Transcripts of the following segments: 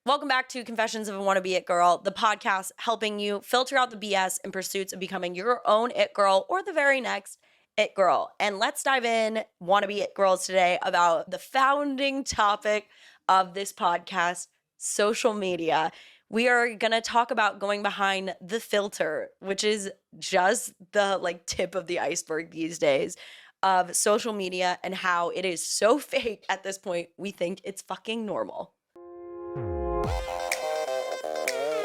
Welcome back to Confessions of a Wannabe It Girl, the podcast helping you filter out the BS in pursuits of becoming your own it girl or the very next it girl. And let's dive in, Wannabe It Girls, today about the founding topic of this podcast, social media. We are going to talk about going behind the filter, which is just the tip of the iceberg these days of social media and how it is so fake at this point. We think it's fucking normal.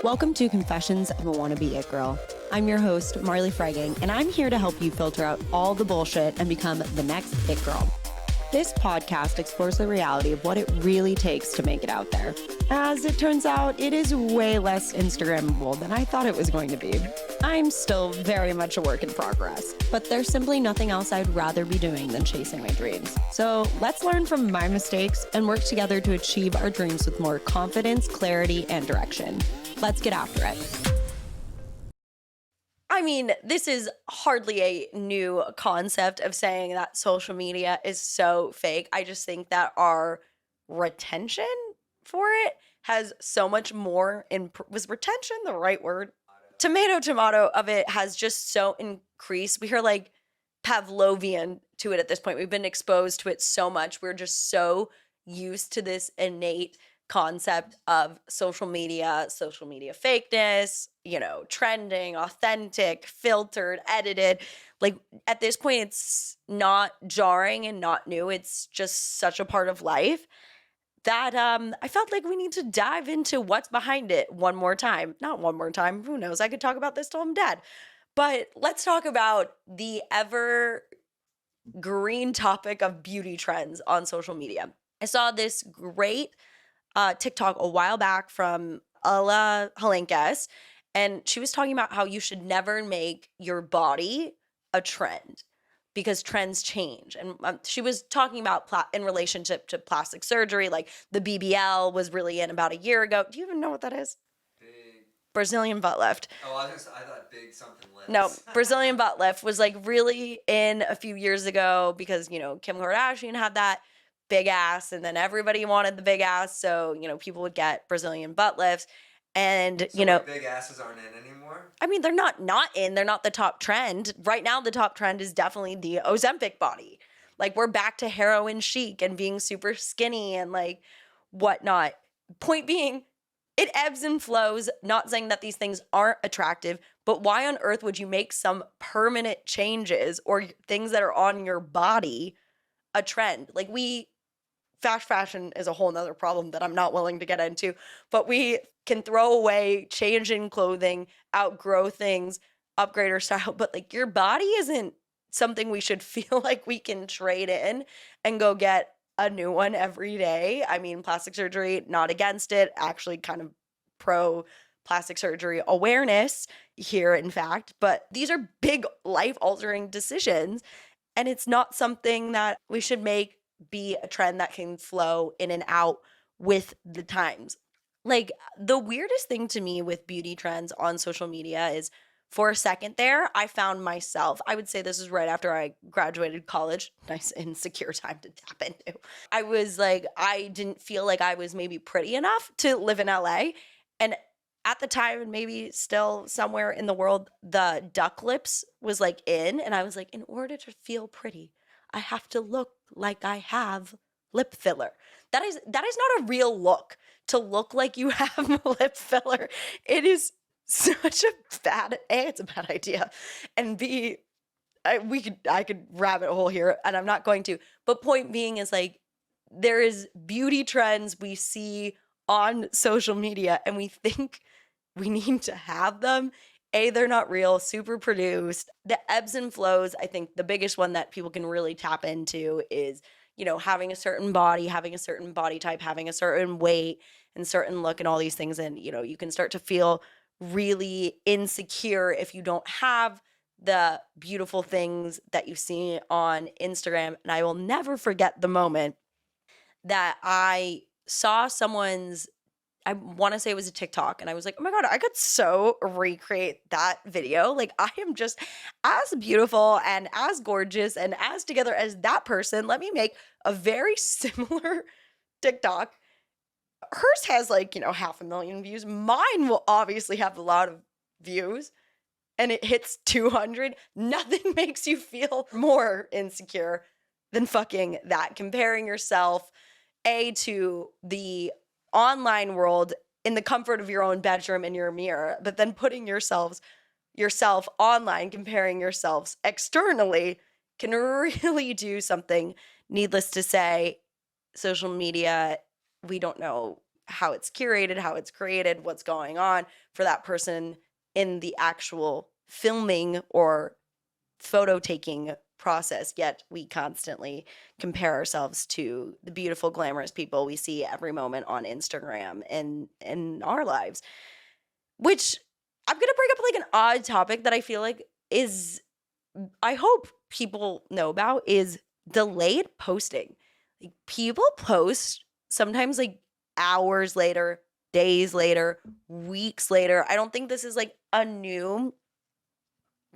Welcome to Confessions of a Wannabe It Girl. I'm your host, Marley Freygang, and I'm here to help you filter out all the bullshit and become the next it girl. This podcast explores the reality of what it really takes to make it out there. As it turns out, it is way less Instagrammable than I thought it was going to be. I'm still very much a work in progress, but there's simply nothing else I'd rather be doing than chasing my dreams. So let's learn from my mistakes and work together to achieve our dreams with more confidence, clarity, and direction. Let's get after it. I mean, this is hardly a new concept of saying that social media is so fake. I just think that our retention for it has so much more was retention the right word? Tomato of it has just so increased. We are like Pavlovian to it at this point. We've been exposed to it so much. We're just so used to this innate concept of social media fakeness, trending, authentic, filtered, edited. Like at this point, it's not jarring and not new. It's just such a part of life that I felt like we need to dive into what's behind it one more time. Not one more time. Who knows? I could talk about this till I'm dead. But let's talk about the ever green topic of beauty trends on social media. I saw this great TikTok a while back from Alla Halenkes, and she was talking about how you should never make your body a trend because trends change. And she was talking about in relationship to plastic surgery, like the BBL was really in about a year ago. Do you even know what that is? Big Brazilian butt lift. Oh, I thought big something lips. No, Brazilian butt lift was like really in a few years ago because, Kim Kardashian had that big ass and then everybody wanted the big ass. So, people would get Brazilian butt lifts and, So big asses aren't in anymore? I mean, they're not in. They're not the top trend. Right now, the top trend is definitely the Ozempic body. Like we're back to heroin chic and being super skinny and like whatnot. Point being, it ebbs and flows, not saying that these things aren't attractive, but why on earth would you make some permanent changes or things that are on your body a trend? Like fast fashion is a whole nother problem that I'm not willing to get into, but we can throw away, change in clothing, outgrow things, upgrade our style, but like your body isn't something we should feel like we can trade in and go get a new one every day. I mean, plastic surgery, not against it, actually kind of pro plastic surgery awareness here, in fact, but these are big life-altering decisions, and it's not something that we should make be a trend that can flow in and out with the times. Like the weirdest thing to me with beauty trends on social media is for a second there, I found myself, I would say this is right after I graduated college, nice insecure time to tap into. I was like, I didn't feel like I was maybe pretty enough to live in LA. And at the time, and maybe still somewhere in the world, the duck lips was like in. And I was like, in order to feel pretty, I have to look like I have lip filler. That is not a real look, to look like you have lip filler. It is such a it's a bad idea. And B, I could rabbit hole here and I'm not going to. But point being is like, there is beauty trends we see on social media and we think we need to have them. They're not real, super produced. The ebbs and flows, I think the biggest one that people can really tap into is, having a certain body, having a certain body type, having a certain weight and certain look and all these things. And, you can start to feel really insecure if you don't have the beautiful things that you see on Instagram. And I will never forget the moment that I saw I want to say it was a TikTok, and I was like, oh my God, I could so recreate that video. Like, I am just as beautiful and as gorgeous and as together as that person. Let me make a very similar TikTok Hers has like, 500,000 views. Mine will obviously have a lot of views and it hits 200. Nothing makes you feel more insecure than fucking that. Comparing yourself, to the online world in the comfort of your own bedroom in your mirror, but then putting yourself online, comparing yourselves externally can really do something. Needless to say, social media, we don't know how it's curated, how it's created, what's going on for that person in the actual filming or photo taking process, yet we constantly compare ourselves to the beautiful, glamorous people we see every moment on Instagram and in our lives. Which I'm gonna bring up like an odd topic that I feel like is, I hope people know about, is delayed posting. Like people post sometimes like hours later, days later, weeks later. I don't think this is like a new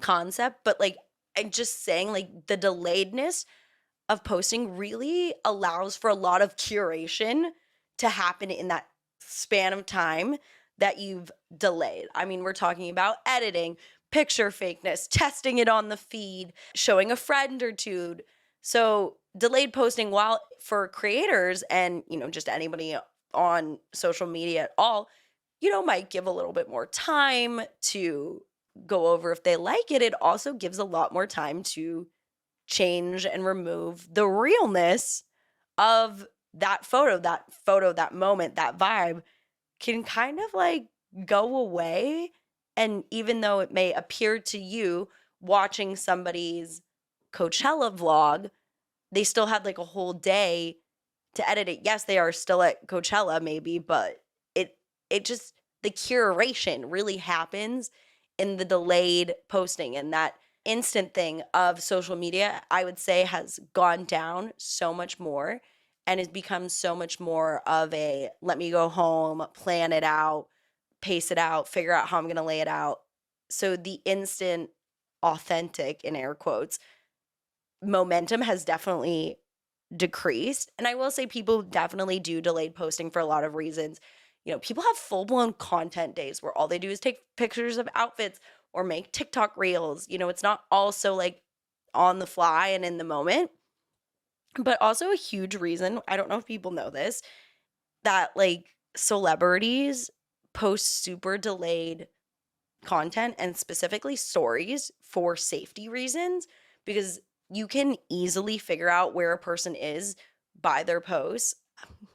concept, but like I'm just saying like the delayedness of posting really allows for a lot of curation to happen in that span of time that you've delayed. I mean, we're talking about editing, picture fakeness, testing it on the feed, showing a friend or two. So, delayed posting, while for creators and, just anybody on social media at all, might give a little bit more time to go over if they like it. It also gives a lot more time to change and remove the realness of that moment, that vibe can kind of like go away. And even though it may appear to you watching somebody's Coachella vlog, they still had like a whole day to edit it. Yes, they are still at Coachella maybe, but it just, the curation really happens in the delayed posting, and that instant thing of social media, I would say, has gone down so much more and has become so much more of a let me go home, plan it out, pace it out, figure out how I'm going to lay it out. So the instant, authentic, in air quotes, momentum has definitely decreased. And I will say people definitely do delayed posting for a lot of reasons. People have full blown content days where all they do is take pictures of outfits or make TikTok reels. It's not also like on the fly and in the moment. But also a huge reason, I don't know if people know this, that like celebrities post super delayed content and specifically stories for safety reasons, because you can easily figure out where a person is by their posts.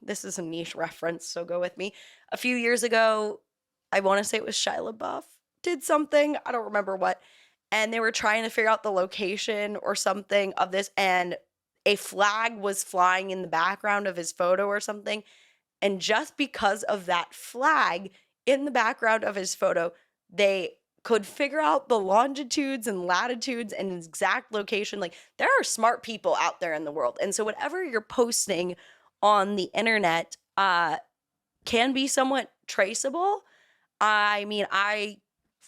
This is a niche reference, so go with me. A few years ago, I want to say it was Shia LaBeouf did something, I don't remember what, and they were trying to figure out the location or something of this, and a flag was flying in the background of his photo or something. And just because of that flag in the background of his photo, they could figure out the longitudes and latitudes and exact location. Like, there are smart people out there in the world. And so whatever you're posting on the internet can be somewhat traceable. I mean, I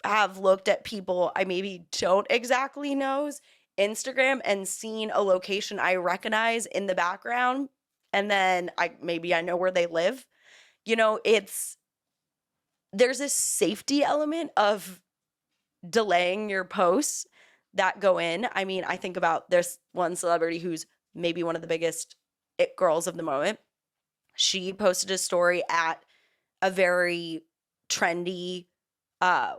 have looked at people I maybe don't exactly know's Instagram and seen a location I recognize in the background, and then I know where they live. It's there's this safety element of delaying your posts that go in. I mean, I think about there's one celebrity who's maybe one of the biggest it girls of the moment. She posted a story at a very trendy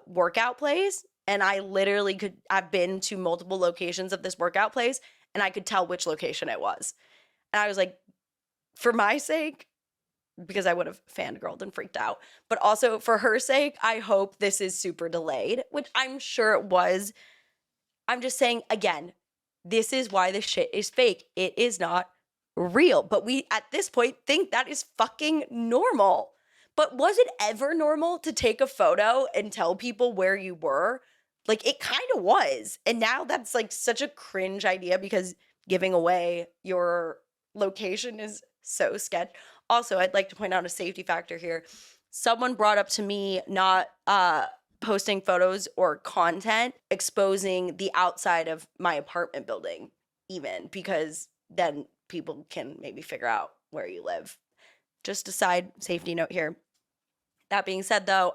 workout place, and I literally I've been to multiple locations of this workout place and I could tell which location it was. And I was like, for my sake, because I would have fangirled and freaked out, but also for her sake, I hope this is super delayed, which I'm sure it was. I'm just saying, again, this is why this shit is fake. It is not real. But we, at this point, think that is fucking normal. But was it ever normal to take a photo and tell people where you were? Like, it kind of was. And now that's like such a cringe idea because giving away your location is so sketch. Also, I'd like to point out a safety factor here. Someone brought up to me not posting photos or content exposing the outside of my apartment building, even, because then people can maybe figure out where you live. just a side safety note here. That being said, though,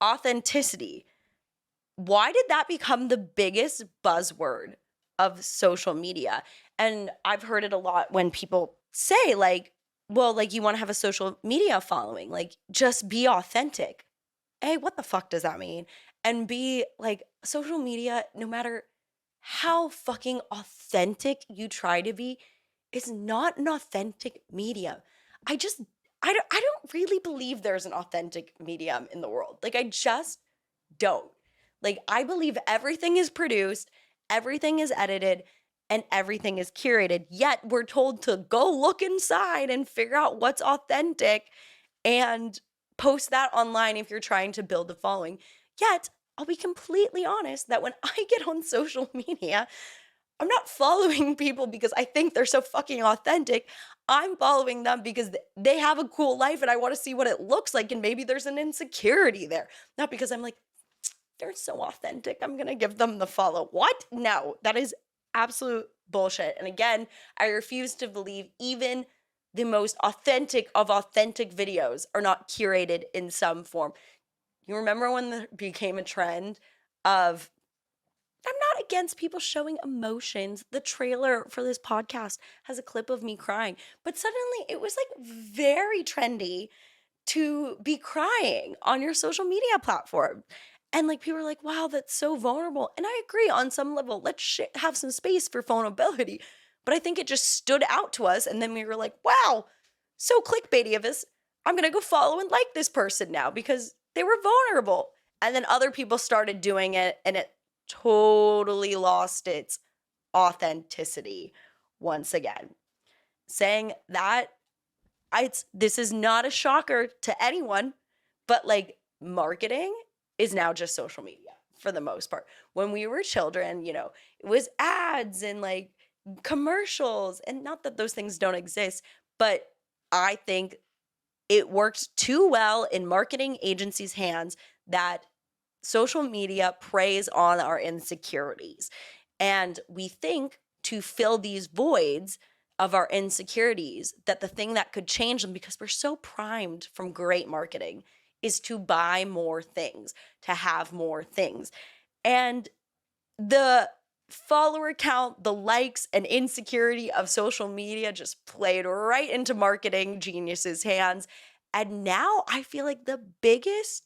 authenticity. Why did that become the biggest buzzword of social media? And I've heard it a lot when people say, like, well, like, you want to have a social media following, like, just be authentic. A, what the fuck does that mean? And B, like, social media, no matter how fucking authentic you try to be, is not an authentic medium. I just, I don't really believe there's an authentic medium in the world. Like, I just don't. Like, I believe everything is produced, everything is edited, and everything is curated. Yet we're told to go look inside and figure out what's authentic and post that online if you're trying to build a following. Yet, I'll be completely honest that when I get on social media, I'm not following people because I think they're so fucking authentic. I'm following them because they have a cool life and I want to see what it looks like. And maybe there's an insecurity there. Not because I'm like, they're so authentic, I'm going to give them the follow. What? No, that is absolute bullshit. And again, I refuse to believe even the most authentic of authentic videos are not curated in some form. You remember when there became a trend of, I'm not against people showing emotions. The trailer for this podcast has a clip of me crying, but suddenly it was like very trendy to be crying on your social media platform. And like people are like, wow, that's so vulnerable. And I agree on some level. Let's have some space for vulnerability. But I think it just stood out to us. And then we were like, wow, so clickbaity of us. I'm going to go follow and like this person now because they were vulnerable. And then other people started doing it and it totally lost its authenticity once again. Saying that, this is not a shocker to anyone, but like marketing is now just social media for the most part. When we were children, you know, it was ads and like commercials, and not that those things don't exist, but I think it worked too well in marketing agencies' hands that social media preys on our insecurities. And we think to fill these voids of our insecurities that the thing that could change them, because we're so primed from great marketing, is to buy more things, to have more things. And the follower count, the likes, and insecurity of social media just played right into marketing geniuses' hands. And now I feel like the biggest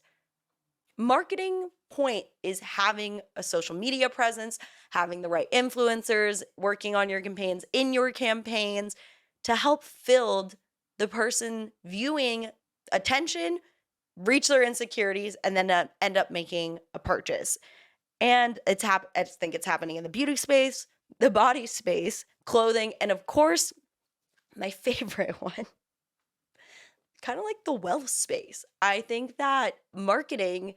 marketing point is having a social media presence, having the right influencers working on your campaigns, in your campaigns, to help fill the person viewing attention, reach their insecurities, and then end up making a purchase. And I think it's happening in the beauty space, the body space, clothing, and of course, my favorite one, kind of like the wealth space. I think that marketing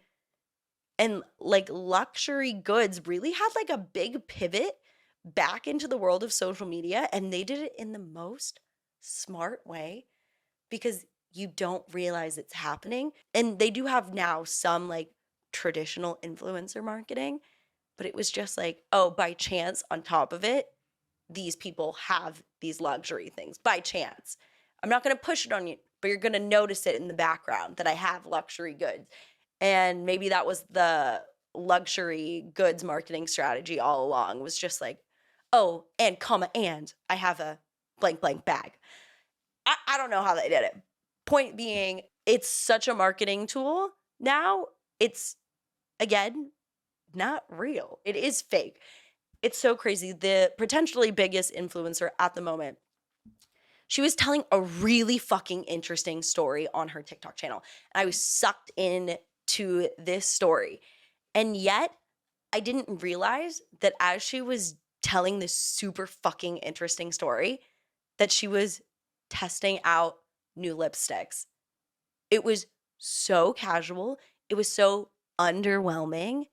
and like luxury goods really had like a big pivot back into the world of social media, and they did it in the most smart way because you don't realize it's happening. And they do have now some like traditional influencer marketing, but it was just like, oh, by chance on top of it, these people have these luxury things by chance. I'm not going to push it on you, but you're going to notice it in the background that I have luxury goods. And maybe that was the luxury goods marketing strategy all along, was just like, oh, and I have a blank blank bag. I don't know how they did it. Point being, it's such a marketing tool now. It's, again, not real. It is fake. It's so crazy. The potentially biggest influencer at the moment, she was telling a really fucking interesting story on her TikTok channel. And I was sucked in to this story. And yet, I didn't realize that as she was telling this super fucking interesting story, that she was testing out new lipsticks. It was so casual. It was so underwhelming.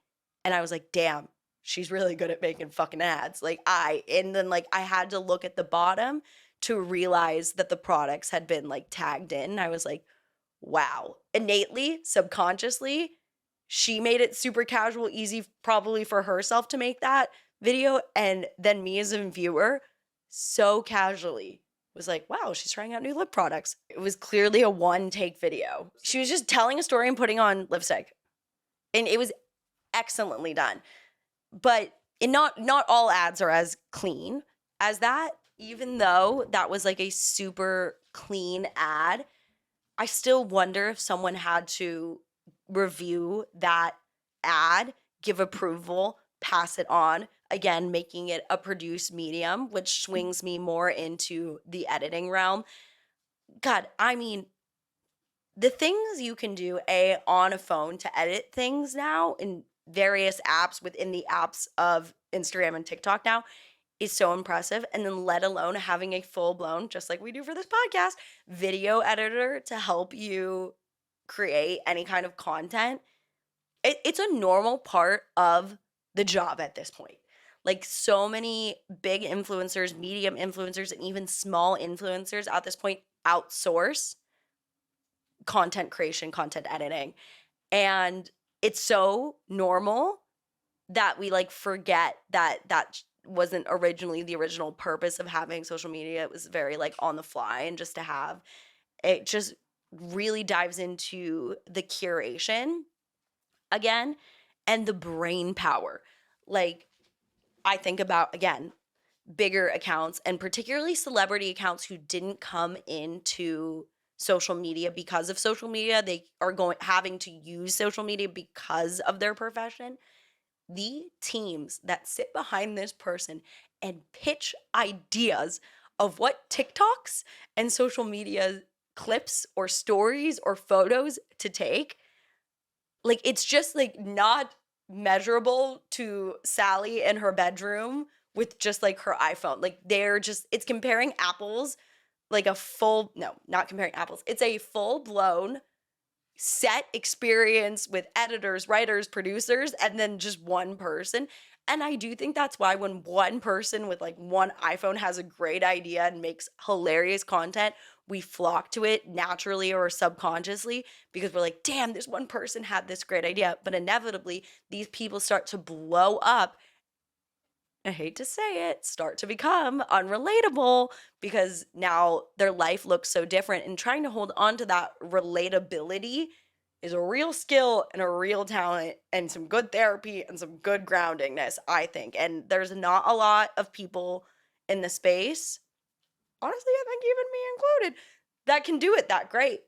And I was like, damn, she's really good at making fucking ads. And then I had to look at the bottom to realize that the products had been like tagged in. I was like, wow. Innately, subconsciously, she made it super casual, easy probably for herself to make that video. And then me as a viewer, so casually was like, wow, she's trying out new lip products. It was clearly a one take video. She was just telling a story and putting on lipstick. And it was excellently done. But not all ads are as clean as that. Even though that was like a super clean ad, I still wonder if someone had to review that ad, give approval, pass it on, again, making it a produced medium, which swings me more into the editing realm. God, I mean, the things you can do on a phone to edit things now in various apps within the apps of Instagram and TikTok now is so impressive. And then let alone having a full blown, just like we do for this podcast, video editor to help you create any kind of content. It's a normal part of the job at this point. Like so many big influencers, medium influencers, and even small influencers at this point outsource content creation, content editing. And it's so normal that we like forget that wasn't originally the original purpose of having social media. It was very like on the fly and just to have it just really dives into the curation again and the brain power. Like I think about again bigger accounts and particularly celebrity accounts who didn't come into social media because of social media. They are going having to use social media because of their profession. The teams that sit behind this person and pitch ideas of what TikToks and social media clips or stories or photos to take, like it's just like not measurable to Sally in her bedroom with just like her iPhone. Like they're just it's comparing apples like a full no, not comparing apples. It's a full blown set experience with editors, writers, producers, and then just one person. And I do think that's why when one person with like one iPhone has a great idea and makes hilarious content, we flock to it naturally or subconsciously because we're like, damn, this one person had this great idea. But inevitably, these people start to blow up. I hate to say it, start to become unrelatable because now their life looks so different. And trying to hold on to that relatability is a real skill and a real talent and some good therapy and some good groundingness, I think. And there's not a lot of people in the space, honestly, I think even me included, that can do it that great.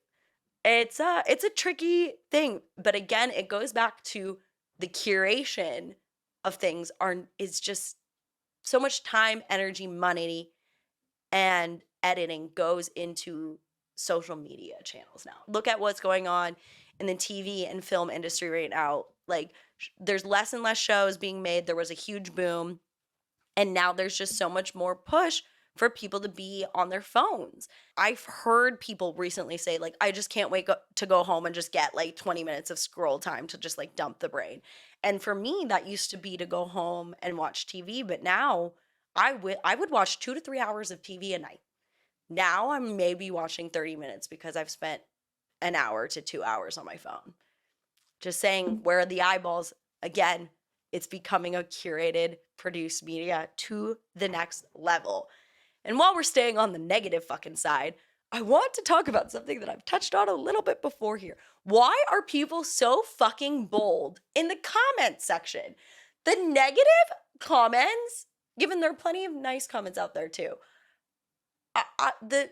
It's a tricky thing, but again, it goes back to the curation of things is just so much time, energy, money, and editing goes into social media channels now. Look at what's going on in the TV and film industry right now. Like, there's less and less shows being made. There was a huge boom. And now there's just so much more push for people to be on their phones. I've heard people recently say, like, I just can't wait to go home and just get like 20 minutes of scroll time to just like dump the brain. And for me, that used to be to go home and watch TV. But now I would watch 2 to 3 hours of TV a night. Now I'm maybe watching 30 minutes because I've spent an hour to 2 hours on my phone. Just saying, where are the eyeballs? Again, it's becoming a curated, produced media to the next level. And while we're staying on the negative fucking side, I want to talk about something that I've touched on a little bit before here. Why are people so fucking bold in the comment section? The negative comments, given there are plenty of nice comments out there too. The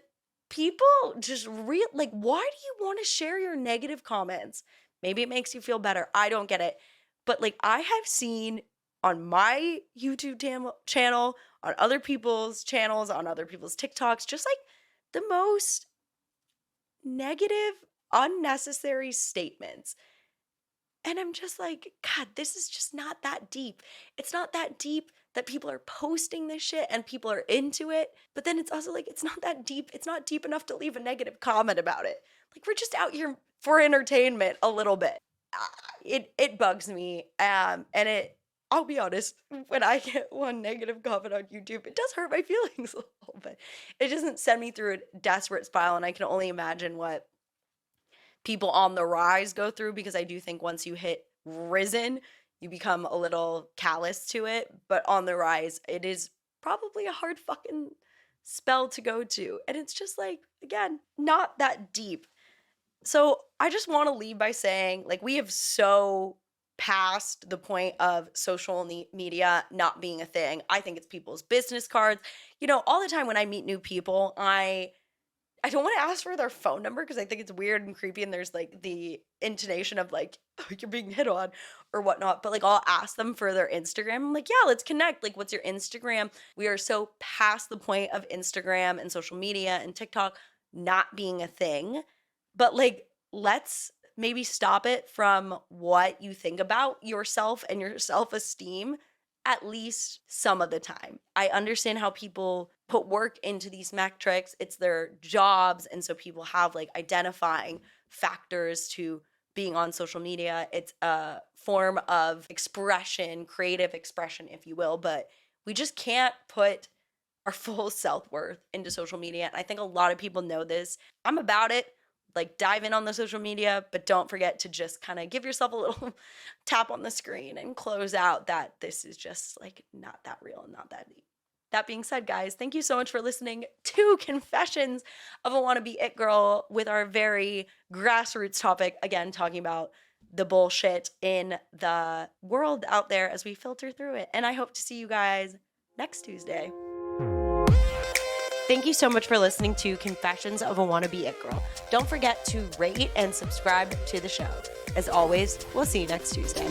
people just like, why do you want to share your negative comments? Maybe it makes you feel better. I don't get it. But like I have seen on my YouTube channel, on other people's channels, on other people's TikToks, just like the most negative, unnecessary statements. And I'm just like, God, this is just not that deep. It's not that deep that people are posting this shit and people are into it. But then it's also like, it's not that deep. It's not deep enough to leave a negative comment about it. Like, we're just out here for entertainment a little bit. It bugs me. And I'll be honest, when I get one negative comment on YouTube, it does hurt my feelings a little bit. It doesn't send me through a desperate spiral, and I can only imagine what people on the rise go through because I do think once you hit risen, you become a little callous to it. But on the rise, it is probably a hard fucking spell to go to. And it's just like, again, not that deep. So I just want to leave by saying, like, we have so passed the point of social media not being a thing. I think it's people's business cards. You know, all the time when I meet new people, I don't want to ask for their phone number because I think it's weird and creepy, and there's like the intonation of like, oh, you're being hit on or whatnot. But like, I'll ask them for their Instagram. I'm like, yeah, let's connect. Like, what's your Instagram? We are so past the point of Instagram and social media and TikTok not being a thing. But like, let's maybe stop it from what you think about yourself and your self esteem at least some of the time. I understand how people put work into these metrics, it's their jobs. And so people have like identifying factors to being on social media. It's a form of expression, creative expression, if you will, but we just can't put our full self-worth into social media. And I think a lot of people know this. I'm about it. Like, dive in on the social media, but don't forget to just kind of give yourself a little tap on the screen and close out that this is just like not that real and not that deep. That being said, guys, thank you so much for listening to Confessions of a Wannabe It Girl with our very grassroots topic. Again, talking about the bullshit in the world out there as we filter through it. And I hope to see you guys next Tuesday. Thank you so much for listening to Confessions of a Wannabe It Girl. Don't forget to rate and subscribe to the show. As always, we'll see you next Tuesday.